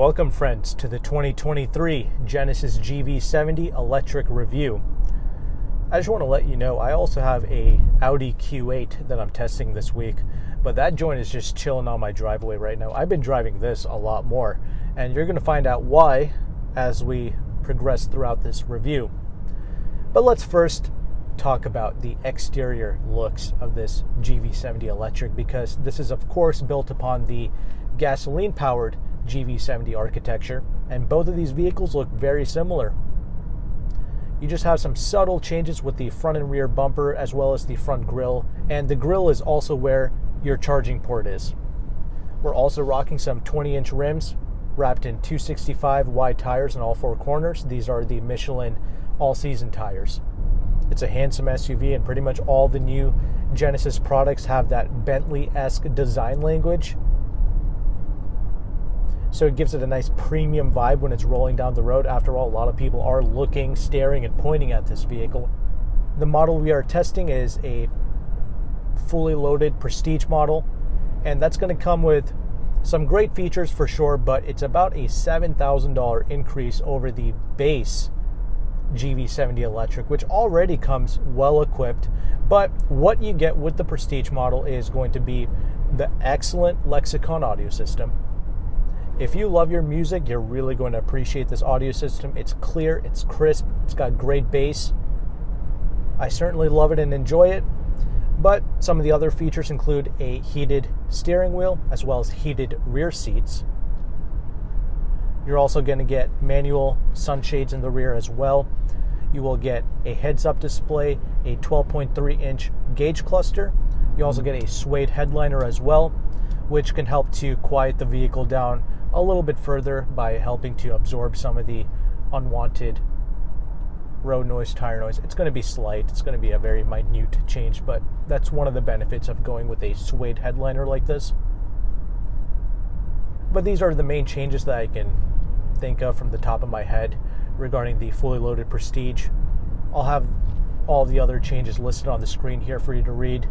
Welcome friends to the 2023 Genesis GV70 Electric review. I just want to let you know I also have a Audi Q8 that I'm testing this week, but that joint is just chilling on my driveway right now. I've been driving this a lot more, and you're going to find out why as we progress throughout this review. But let's first talk about the exterior looks of this GV70 Electric, because this is of course built upon the gasoline-powered GV70 architecture, and both of these vehicles look very similar. You just have some subtle changes with the front and rear bumper as well as the front grille, and the grille is also where your charging port is. We're also rocking some 20-inch rims wrapped in 265 wide tires in all four corners. These are the Michelin all-season tires. It's a handsome SUV, and pretty much all the new Genesis products have that Bentley-esque design language. So it gives it a nice premium vibe when it's rolling down the road. After all, a lot of people are looking, staring, and pointing at this vehicle. The model we are testing is a fully loaded Prestige model, and that's going to come with some great features for sure, but it's about a $7,000 increase over the base GV70 Electric, which already comes well equipped. But what you get with the Prestige model is going to be the excellent Lexicon audio system. If you love your music, you're really going to appreciate this audio system. It's clear, it's crisp, it's got great bass. I certainly love it and enjoy it, but some of the other features include a heated steering wheel as well as heated rear seats. You're also going to get manual sunshades in the rear as well. You will get a heads-up display, a 12.3-inch gauge cluster. You also get a suede headliner as well, which can help to quiet the vehicle down a little bit further by helping to absorb some of the unwanted road noise, tire noise. It's going to be slight. It's going to be a very minute change, but that's one of the benefits of going with a suede headliner like this. But these are the main changes that I can think of from the top of my head regarding the fully loaded Prestige. I'll have all the other changes listed on the screen here for you to read.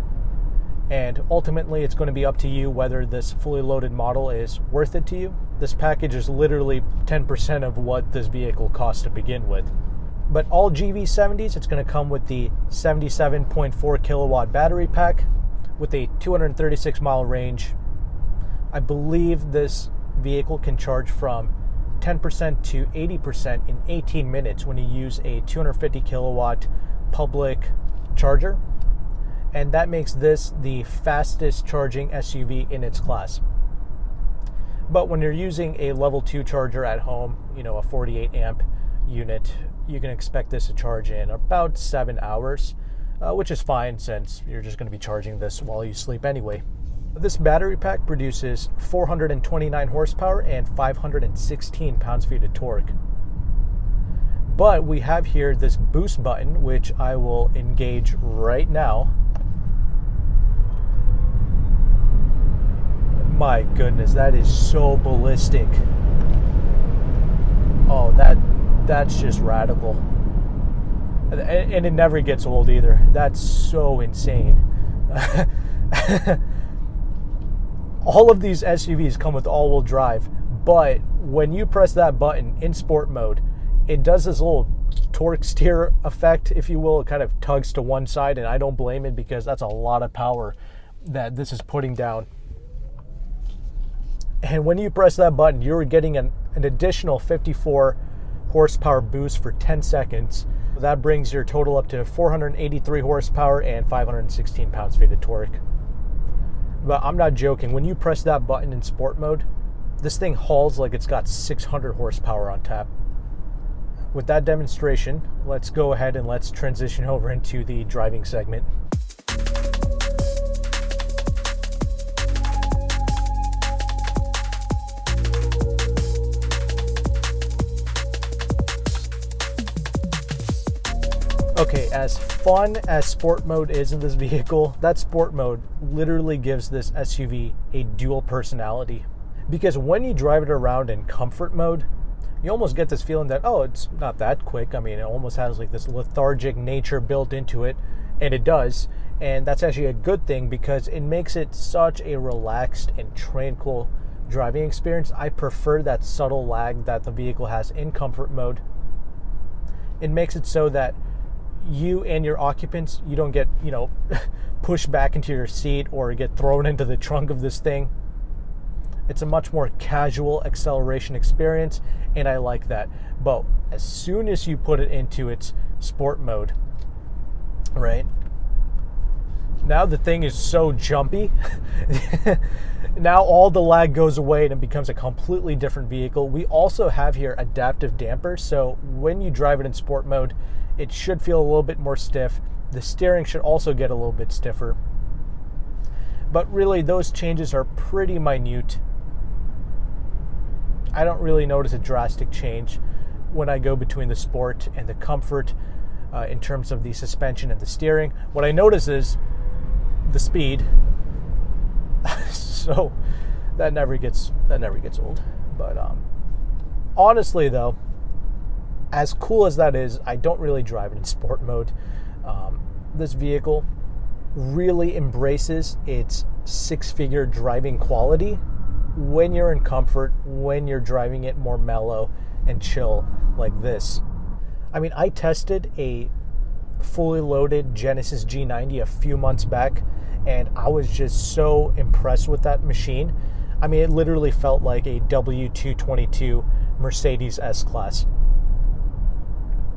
And ultimately, it's going to be up to you whether this fully loaded model is worth it to you. This package is literally 10% of what this vehicle costs to begin with. But all GV70s, it's going to come with the 77.4 kilowatt battery pack with a 236 mile range. I believe this vehicle can charge from 10% to 80% in 18 minutes when you use a 250 kilowatt public charger. And that makes this the fastest charging SUV in its class. But when you're using a level 2 charger at home, a 48 amp unit, you can expect this to charge in about 7 hours, which is fine since you're just going to be charging this while you sleep anyway. This battery pack produces 429 horsepower and 516 pounds-feet of torque. But we have here this boost button, which I will engage right now. My goodness, that is so ballistic. Oh, that's just radical. And it never gets old either. That's so insane. All of these SUVs come with all-wheel drive, but when you press that button in sport mode, it does this little torque steer effect, if you will. It kind of tugs to one side, and I don't blame it because that's a lot of power that this is putting down. And when you press that button, you're getting an additional 54 horsepower boost for 10 seconds. That brings your total up to 483 horsepower and 516 pounds-feet of torque. But I'm not joking. When you press that button in sport mode, this thing hauls like it's got 600 horsepower on tap. With that demonstration, let's go ahead and let's transition over into the driving segment. Okay, as fun as sport mode is in this vehicle, that sport mode literally gives this SUV a dual personality. Because when you drive it around in comfort mode, you almost get this feeling that, oh, it's not that quick. I mean, it almost has like this lethargic nature built into it, and it does. And that's actually a good thing because it makes it such a relaxed and tranquil driving experience. I prefer that subtle lag that the vehicle has in comfort mode. It makes it so that you and your occupants, you don't get, pushed back into your seat or get thrown into the trunk of this thing. It's a much more casual acceleration experience, and I like that. But as soon as you put it into its sport mode, right? Now the thing is so jumpy. Now all the lag goes away and it becomes a completely different vehicle. We also have here adaptive dampers, so when you drive it in sport mode, it should feel a little bit more stiff. The steering should also get a little bit stiffer. But really, those changes are pretty minute. I don't really notice a drastic change when I go between the sport and the comfort in terms of the suspension and the steering. What I notice is the speed. So that never gets old. But honestly, though, as cool as that is, I don't really drive it in sport mode. This vehicle really embraces its six-figure driving quality when you're in comfort, when you're driving it more mellow and chill like this. I mean, I tested a fully loaded Genesis G90 a few months back, and I was just so impressed with that machine. I mean, it literally felt like a W222 Mercedes S-Class.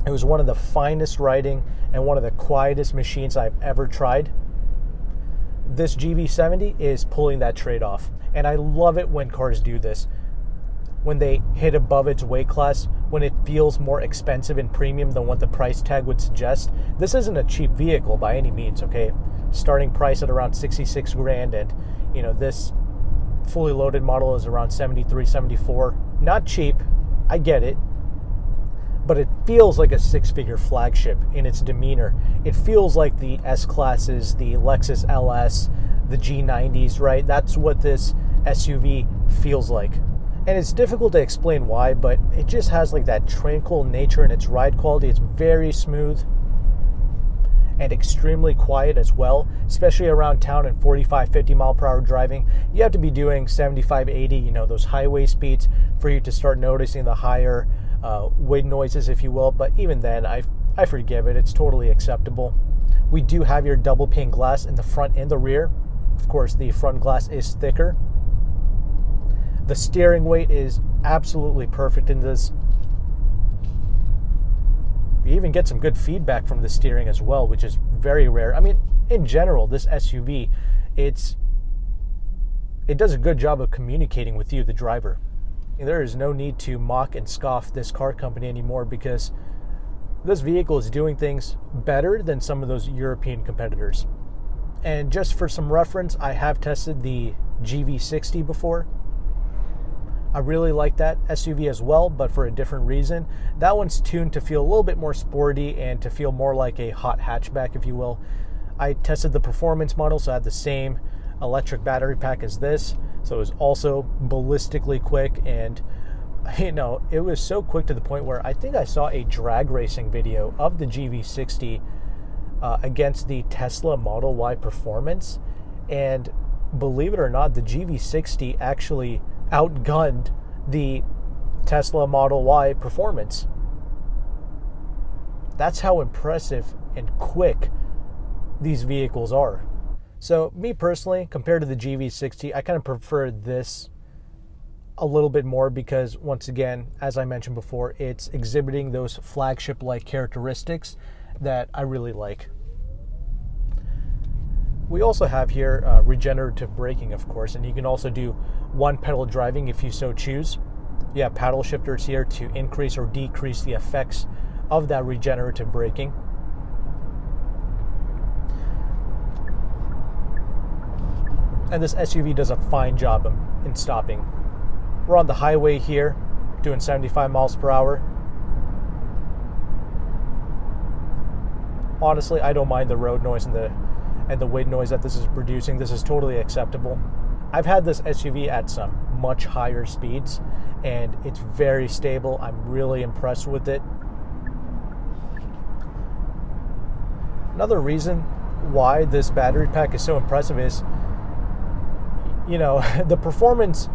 It was one of the finest riding and one of the quietest machines I've ever tried. This GV70 is pulling that trade off, and I love it when cars do this. When they hit above its weight class, when it feels more expensive and premium than what the price tag would suggest. This isn't a cheap vehicle by any means, okay? Starting price at around 66 grand, and this fully loaded model is around 73, 74. Not cheap, I get it, but it feels like a six-figure flagship in its demeanor. It feels like the S-Classes, the Lexus LS, the G90s, right? That's what this SUV feels like. And it's difficult to explain why, but it just has like that tranquil nature in its ride quality. It's very smooth and extremely quiet as well, especially around town in 45, 50 mile per hour driving. You have to be doing 75, 80, those highway speeds for you to start noticing the higher wind noises, if you will. But even then, I forgive it. It's totally acceptable. We do have your double pane glass in the front and the rear. Of course, the front glass is thicker. The steering weight is absolutely perfect in this. You even get some good feedback from the steering as well, which is very rare. I mean, in general, this SUV, it does a good job of communicating with you, the driver. There is no need to mock and scoff this car company anymore, because this vehicle is doing things better than some of those European competitors. And just for some reference, I have tested the GV60 before. I really like that SUV as well, but for a different reason. That one's tuned to feel a little bit more sporty and to feel more like a hot hatchback, if you will. I tested the performance model, so I had the same electric battery pack as this, so it was also ballistically quick, and it was so quick to the point where I think I saw a drag racing video of the GV60 against the Tesla Model Y Performance, and believe it or not, the GV60 actually outgunned the Tesla Model Y Performance. That's how impressive and quick these vehicles are. So me personally, compared to the GV60, I kind of prefer this a little bit more because, once again, as I mentioned before, it's exhibiting those flagship-like characteristics that I really like. We also have here regenerative braking, of course, and you can also do one pedal driving if you so choose. You have paddle shifters here to increase or decrease the effects of that regenerative braking. And this SUV does a fine job in stopping. We're on the highway here, doing 75 miles per hour. Honestly, I don't mind the road noise and the wind noise that this is producing. This is totally acceptable. I've had this SUV at some much higher speeds, and it's very stable. I'm really impressed with it. Another reason why this battery pack is so impressive is, the performance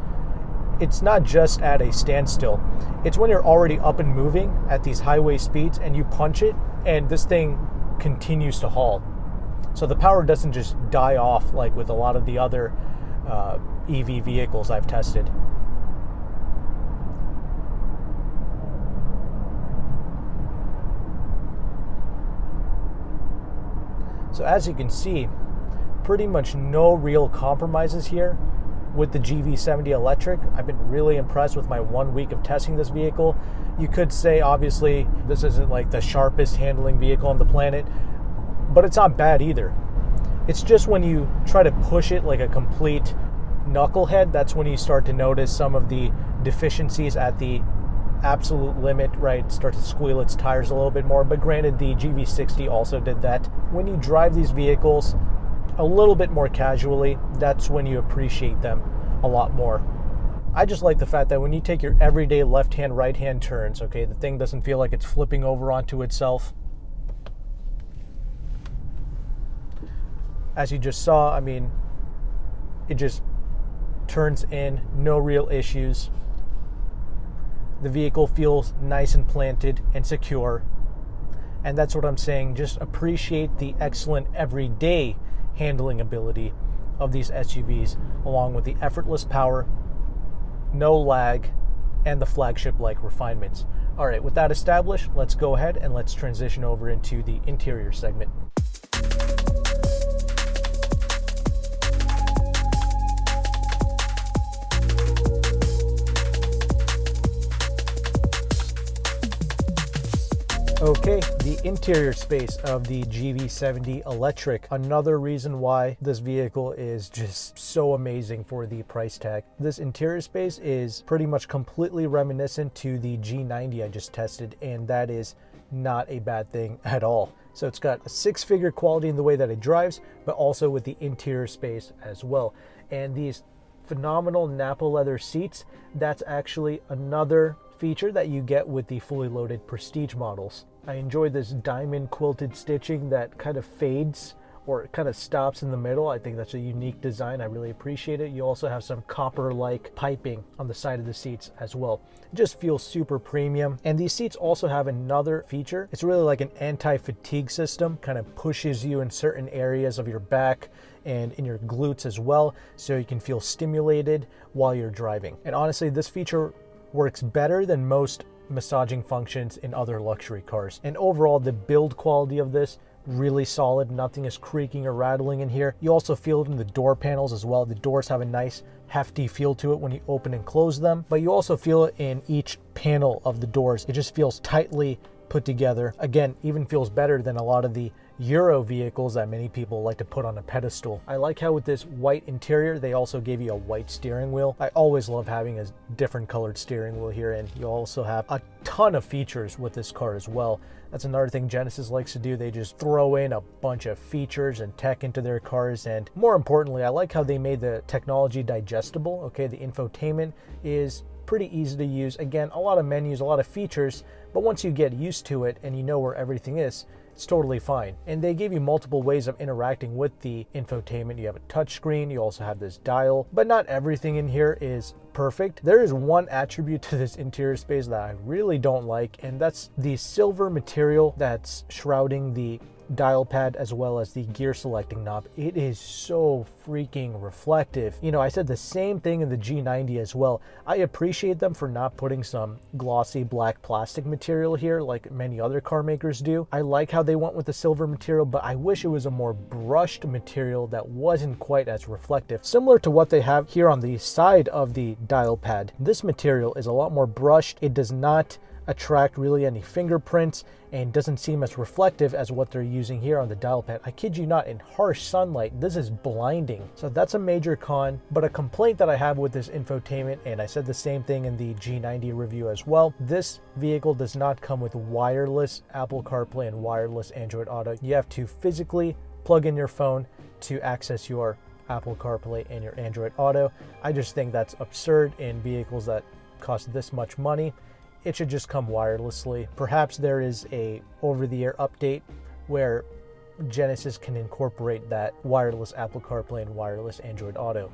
it's not just at a standstill. It's when you're already up and moving at these highway speeds and you punch it and this thing continues to haul. So the power doesn't just die off like with a lot of the other EV vehicles I've tested. So as you can see, pretty much no real compromises here with the GV70 Electric. I've been really impressed with my 1 week of testing this vehicle. You could say, obviously, this isn't like the sharpest handling vehicle on the planet, but it's not bad either. It's just when you try to push it like a complete knucklehead, that's when you start to notice some of the deficiencies at the absolute limit, right? Start to squeal its tires a little bit more. But granted, the GV60 also did that. When you drive these vehicles a little bit more casually, that's when you appreciate them a lot more. I just like the fact that when you take your everyday left-hand, right-hand turns, okay, the thing doesn't feel like it's flipping over onto itself. As you just saw, I mean, it just turns in, no real issues. The vehicle feels nice and planted and secure. And that's what I'm saying. Just appreciate the excellent everyday handling ability of these SUVs, along with the effortless power, no lag, and the flagship-like refinements. All right, with that established, let's go ahead and let's transition over into the interior segment. Okay, the interior space of the GV70 Electric. Another reason why this vehicle is just so amazing for the price tag. This interior space is pretty much completely reminiscent to the G90 I just tested, and that is not a bad thing at all. So it's got a six-figure quality in the way that it drives, but also with the interior space as well. And these phenomenal Napa leather seats, that's actually another feature that you get with the fully loaded Prestige models. I enjoy this diamond quilted stitching that kind of fades or it kind of stops in the middle. I think that's a unique design. I really appreciate it. You also have some copper-like piping on the side of the seats as well. It just feels super premium. And these seats also have another feature. It's really like an anti-fatigue system, kind of pushes you in certain areas of your back and in your glutes as well, so you can feel stimulated while you're driving. And honestly, this feature works better than most massaging functions in other luxury cars. And overall, the build quality of this, really solid. Nothing is creaking or rattling in here. You also feel it in the door panels as well. The doors have a nice hefty feel to it when you open and close them, but you also feel it in each panel of the doors. It just feels tightly put together. Again, even feels better than a lot of the Euro vehicles that many people like to put on a pedestal. I like how with this white interior, they also gave you a white steering wheel. I always love having a different colored steering wheel here, and you also have a ton of features with this car as well. That's another thing Genesis likes to do. They just throw in a bunch of features and tech into their cars, and more importantly, I like how they made the technology digestible. Okay, the infotainment is pretty easy to use. Again, a lot of menus, a lot of features, but once you get used to it and you know where everything is, it's totally fine. And they give you multiple ways of interacting with the infotainment. You have a touch screen, you also have this dial, but not everything in here is perfect. There is one attribute to this interior space that I really don't like, and that's the silver material that's shrouding the dial pad as well as the gear selecting knob. It is so freaking reflective. You know, I said the same thing in the G90 as well. I appreciate them for not putting some glossy black plastic material here like many other car makers do. I like how they went with the silver material, but I wish it was a more brushed material that wasn't quite as reflective. Similar to what they have here on the side of the dial pad. This material is a lot more brushed. It does not attract really any fingerprints and doesn't seem as reflective as what they're using here on the dial pad. I kid you not, in harsh sunlight, this is blinding. So that's a major con, but a complaint that I have with this infotainment, and I said the same thing in the G90 review as well, this vehicle does not come with wireless Apple CarPlay and wireless Android Auto. You have to physically plug in your phone to access your Apple CarPlay and your Android Auto. I just think that's absurd in vehicles that cost this much money. It should just come wirelessly. Perhaps there is a over-the-air update where Genesis can incorporate that wireless Apple CarPlay and wireless Android Auto.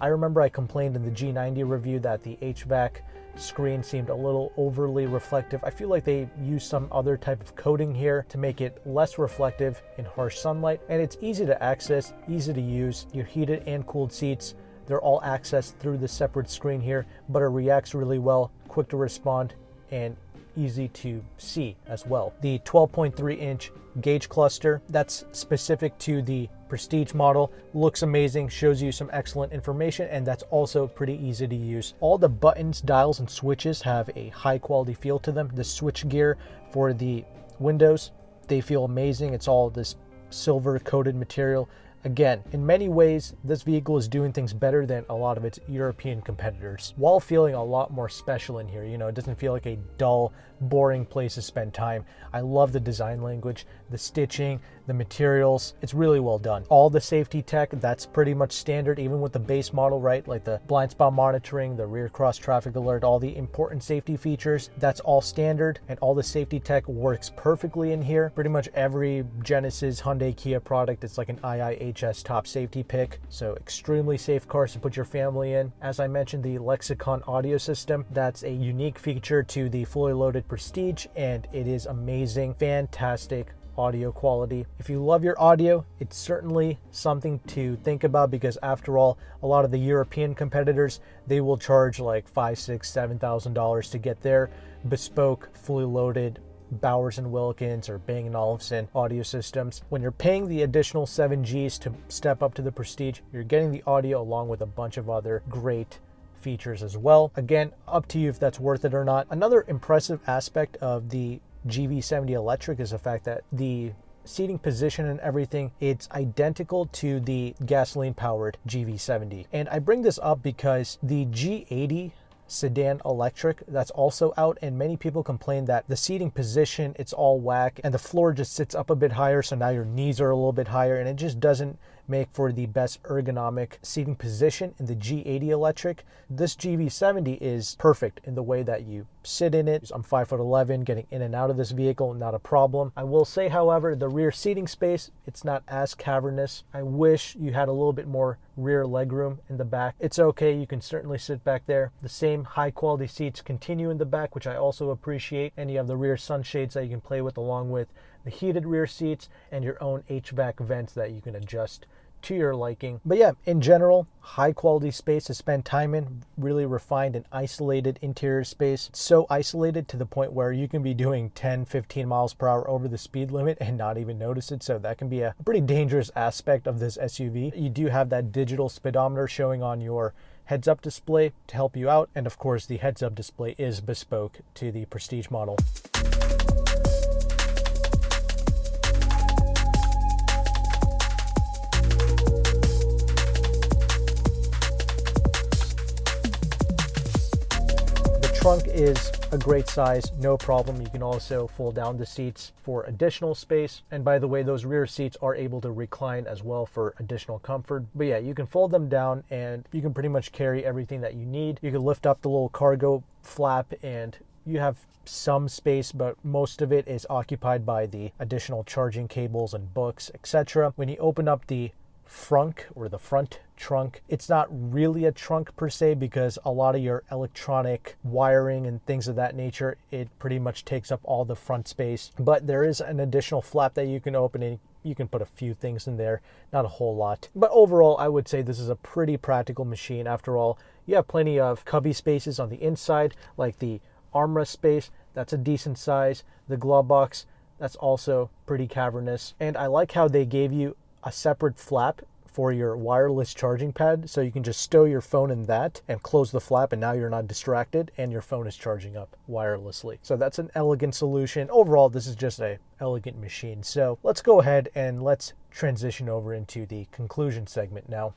I remember I complained in the G90 review that the HVAC screen seemed a little overly reflective. I feel like they used some other type of coating here to make it less reflective in harsh sunlight, and it's easy to access, easy to use. Your heated and cooled seats, they're all accessed through the separate screen here, but it reacts really well, quick to respond, and easy to see as well. The 12.3 inch gauge cluster, that's specific to the Prestige model, looks amazing, shows you some excellent information, and that's also pretty easy to use. All the buttons, dials, and switches have a high quality feel to them. The switch gear for the windows, they feel amazing. It's all this silver coated material. Again, in many ways, this vehicle is doing things better than a lot of its European competitors, while feeling a lot more special in here. You know, it doesn't feel like a dull, boring place to spend time. I love the design language, the stitching, the materials. It's really well done. All the safety tech, that's pretty much standard, even with the base model, right? Like the blind spot monitoring, the rear cross traffic alert, all the important safety features, that's all standard, and all the safety tech works perfectly in here. Pretty much every Genesis, Hyundai, Kia product, it's like an IIHS top safety pick, so extremely safe cars to put your family in. As I mentioned, the Lexicon audio system, that's a unique feature to the fully loaded Prestige, and it is amazing, fantastic audio quality. If you love your audio, it's certainly something to think about, because after all, a lot of the European competitors, they will charge like $5,000, $6,000, $7,000 to get their bespoke, fully loaded Bowers & Wilkins or Bang & Olufsen audio systems. When you're paying the additional 7Gs to step up to the Prestige, you're getting the audio along with a bunch of other great features as well. Again, up to you if that's worth it or not. Another impressive aspect of the GV70 Electric is the fact that the seating position and everything, it's identical to the gasoline powered GV70. And I bring this up because the G80 sedan electric that's also out, and many people complain that the seating position, it's all whack and the floor just sits up a bit higher, so now your knees are a little bit higher, and it just doesn't make for the best ergonomic seating position in the G80 electric. This GV70 is perfect in the way that you sit in it. I'm 5'11", getting in and out of this vehicle, not a problem. I will say, however, the rear seating space, it's not as cavernous. I wish you had a little bit more rear legroom in the back. It's okay, you can certainly sit back there. The same high quality seats continue in the back, which I also appreciate, and you have the rear sunshades that you can play with, along with the heated rear seats and your own HVAC vents that you can adjust to your liking. But yeah, in general, high quality space to spend time in, really refined and isolated interior space. It's so isolated to the point where you can be doing 10, 15 miles per hour over the speed limit and not even notice it. So that can be a pretty dangerous aspect of this SUV. You do have that digital speedometer showing on your heads-up display to help you out. And of course, the heads-up display is bespoke to the Prestige model. Trunk is a great size, no problem. You can also fold down the seats for additional space. And by the way, those rear seats are able to recline as well for additional comfort. But yeah, you can fold them down and you can pretty much carry everything that you need. You can lift up the little cargo flap and you have some space, but most of it is occupied by the additional charging cables and books, etc. When you open up the frunk or the front trunk, it's not really a trunk per se, because a lot of your electronic wiring and things of that nature, it pretty much takes up all the front space. But there is an additional flap that you can open and you can put a few things in there, not a whole lot. But overall, I would say this is a pretty practical machine. After all, you have plenty of cubby spaces on the inside, like the armrest space, that's a decent size. The glove box, that's also pretty cavernous. And I like how they gave you a separate flap for your wireless charging pad, so you can just stow your phone in that and close the flap, and now you're not distracted and your phone is charging up wirelessly. So that's an elegant solution. Overall, this is just an elegant machine. So let's go ahead and let's transition over into the conclusion segment now.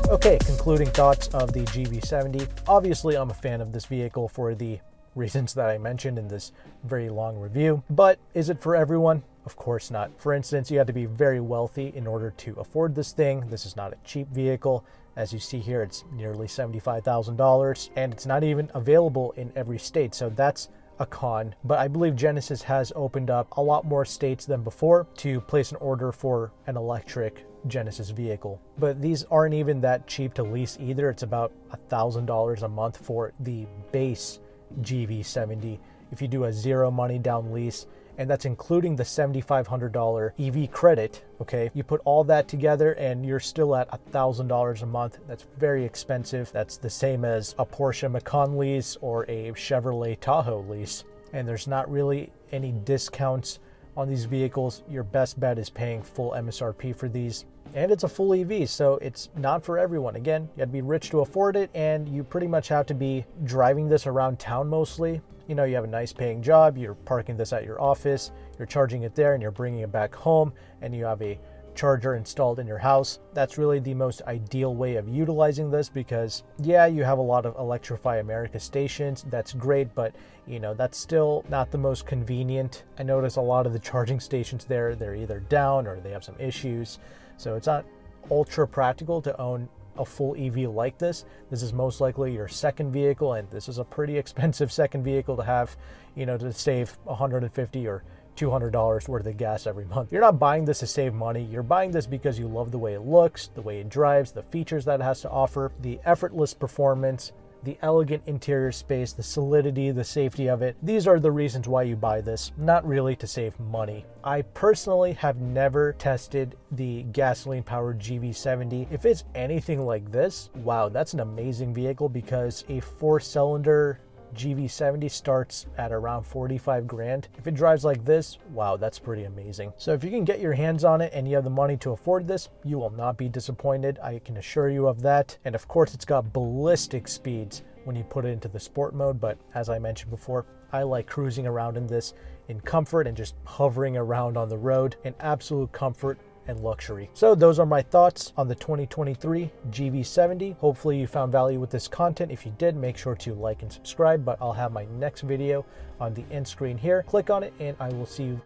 Okay, concluding thoughts of the GV70. Obviously, I'm a fan of this vehicle for the reasons that I mentioned in this very long review. But is it for everyone? Of course not. For instance, you have to be very wealthy in order to afford this thing. This is not a cheap vehicle. As you see here, it's nearly $75,000, and it's not even available in every state. So that's a con, but I believe Genesis has opened up a lot more states than before to place an order for an electric Genesis vehicle. But these aren't even that cheap to lease either. It's about $1,000 a month for the base GV70 if you do a zero money down lease, and that's including the $7,500 EV credit. Okay, you put all that together and you're still at $1,000 a month. That's very expensive. That's the same as a Porsche Macan lease or a Chevrolet Tahoe lease, and there's not really any discounts on these vehicles. Your best bet is paying full MSRP for these, and it's a full EV, so it's not for everyone. Again, you have to be rich to afford it, and you pretty much have to be driving this around town mostly. You know, you have a nice paying job, you're parking this at your office, you're charging it there, and you're bringing it back home, and you have a charger installed in your house. That's really the most ideal way of utilizing this, because yeah, you have a lot of Electrify America stations. That's great, but you know, that's still not the most convenient. I notice a lot of the charging stations there, they're either down or they have some issues. So it's not ultra practical to own a full EV like this. This is most likely your second vehicle, and this is a pretty expensive second vehicle to have, you know, to save $150 or $200 worth of gas every month. You're not buying this to save money. You're buying this because you love the way it looks, the way it drives, the features that it has to offer, the effortless performance, the elegant interior space, the solidity, the safety of it. These are the reasons why you buy this, not really to save money. I personally have never tested the gasoline-powered GV70. If it's anything like this, wow, that's an amazing vehicle, because a 4-cylinder GV70 starts at around 45 grand. If it drives like this, wow, that's pretty amazing. So if you can get your hands on it and you have the money to afford this, you will not be disappointed. I can assure you of that. And of course, it's got ballistic speeds when you put it into the sport mode. But as I mentioned before, I like cruising around in this in comfort and just hovering around on the road in absolute comfort and luxury. So those are my thoughts on the 2023 GV70. Hopefully you found value with this content. If you did, make sure to like and subscribe, but I'll have my next video on the end screen here. Click on it and I will see you